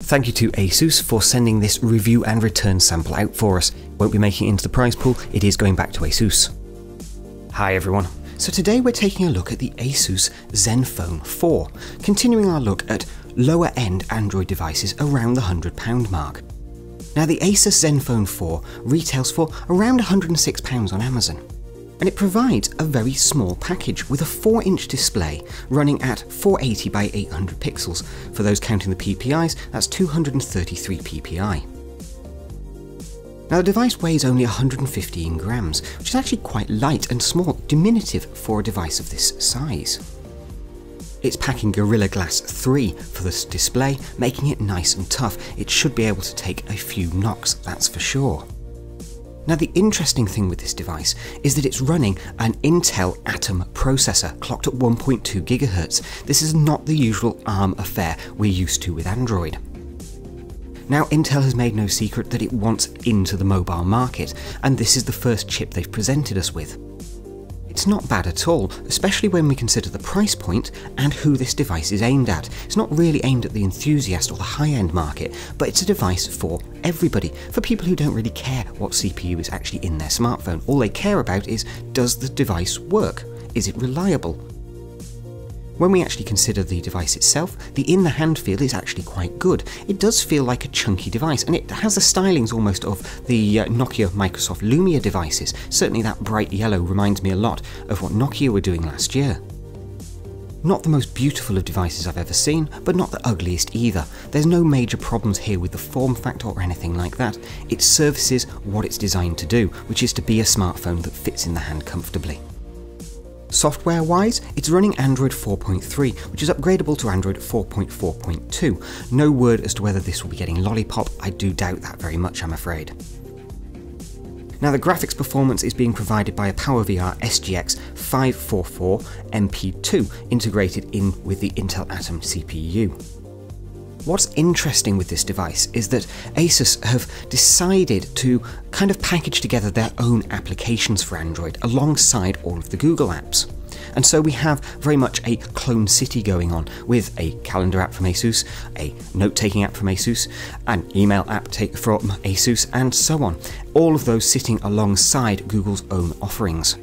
Thank you to Asus for sending this review and return sample out for us. Won't be making it into the prize pool, it is going back to Asus. Hi everyone. So today we're taking a look at the Asus Zenfone 4, continuing our look at lower end Android devices around the £100 mark. Now the Asus Zenfone 4 retails for around £106 on Amazon, and it provides a very small package with a 4-inch display running at 480 by 800 pixels. For those counting the PPIs, that's 233 PPI. Now the device weighs only 115 grams, which is actually quite light and small, diminutive for a device of this size. It's packing Gorilla Glass 3 for this display, making it nice and tough. It should be able to take a few knocks, that's for sure. Now the interesting thing with this device is that it's running an Intel Atom processor clocked at 1.2 GHz. This is not the usual ARM affair we're used to with Android. Now Intel has made no secret that it wants into the mobile market, and this is the first chip they've presented us with. It's not bad at all, especially when we consider the price point and who this device is aimed at. It's not really aimed at the enthusiast or the high-end market, but it's a device for everybody, for people who don't really care what CPU is actually in their smartphone. All they care about is, does the device work? Is it reliable? When we actually consider the device itself, the in-the-hand feel is actually quite good. It does feel like a chunky device, and it has the stylings almost of the Nokia Microsoft Lumia devices. Certainly that bright yellow reminds me a lot of what Nokia were doing last year. Not the most beautiful of devices I've ever seen, but not the ugliest either. There's no major problems here with the form factor or anything like that. It services what it's designed to do, which is to be a smartphone that fits in the hand comfortably. Software-wise, it's running Android 4.3, which is upgradable to Android 4.4.2. No word as to whether this will be getting Lollipop. I do doubt that very much, I'm afraid. Now the graphics performance is being provided by a PowerVR SGX 544 MP2 integrated in with the Intel Atom CPU. What's interesting with this device is that Asus have decided to kind of package together their own applications for Android alongside all of the Google apps. And so we have very much a clone city going on, with a calendar app from Asus, a note-taking app from Asus, an email app from Asus, and so on. All of those sitting alongside Google's own offerings.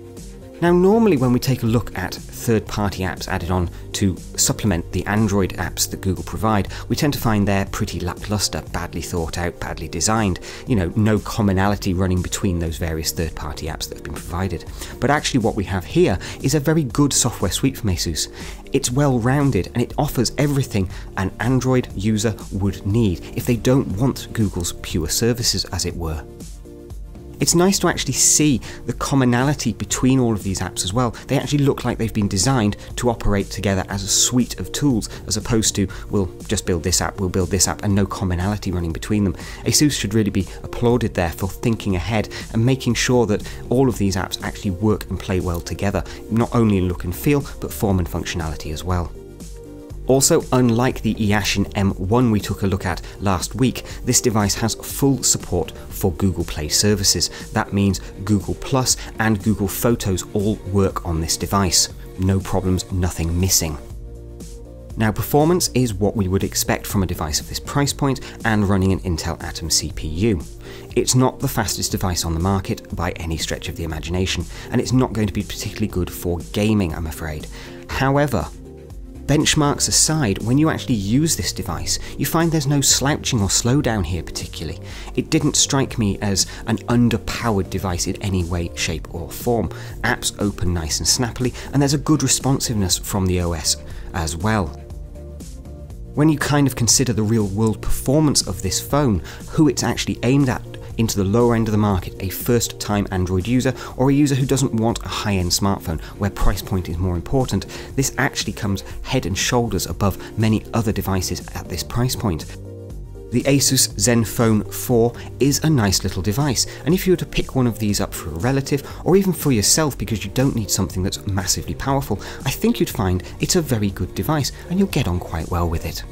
Now normally when we take a look at third-party apps added on to supplement the Android apps that Google provide, we tend to find they're pretty lackluster, badly thought out, badly designed, no commonality running between those various third-party apps that have been provided. But actually what we have here is a very good software suite from Asus. It's well-rounded and it offers everything an Android user would need if they don't want Google's pure services, as it were. It's nice to actually see the commonality between all of these apps as well. They actually look like they've been designed to operate together as a suite of tools, as opposed to, we'll just build this app, we'll build this app, and no commonality running between them. Asus should really be applauded there for thinking ahead and making sure that all of these apps actually work and play well together, not only in look and feel, but form and functionality as well. Also, unlike the Eashin M1 we took a look at last week, this device has full support for Google Play services. That means Google Plus and Google Photos all work on this device. No problems, nothing missing. Now performance is what we would expect from a device of this price point and running an Intel Atom CPU. It's not the fastest device on the market by any stretch of the imagination, and it's not going to be particularly good for gaming, I'm afraid. However, benchmarks aside, when you actually use this device, you find there's no slouching or slowdown here particularly. It didn't strike me as an underpowered device in any way, shape or form. Apps open nice and snappily, and there's a good responsiveness from the OS as well. When you kind of consider the real world performance of this phone, who it's actually aimed at into the lower end of the market, a first-time Android user or a user who doesn't want a high-end smartphone where price point is more important, this actually comes head and shoulders above many other devices at this price point. The Asus Zenfone 4 is a nice little device, and if you were to pick one of these up for a relative, or even for yourself because you don't need something that's massively powerful, I think you'd find it's a very good device and you'll get on quite well with it.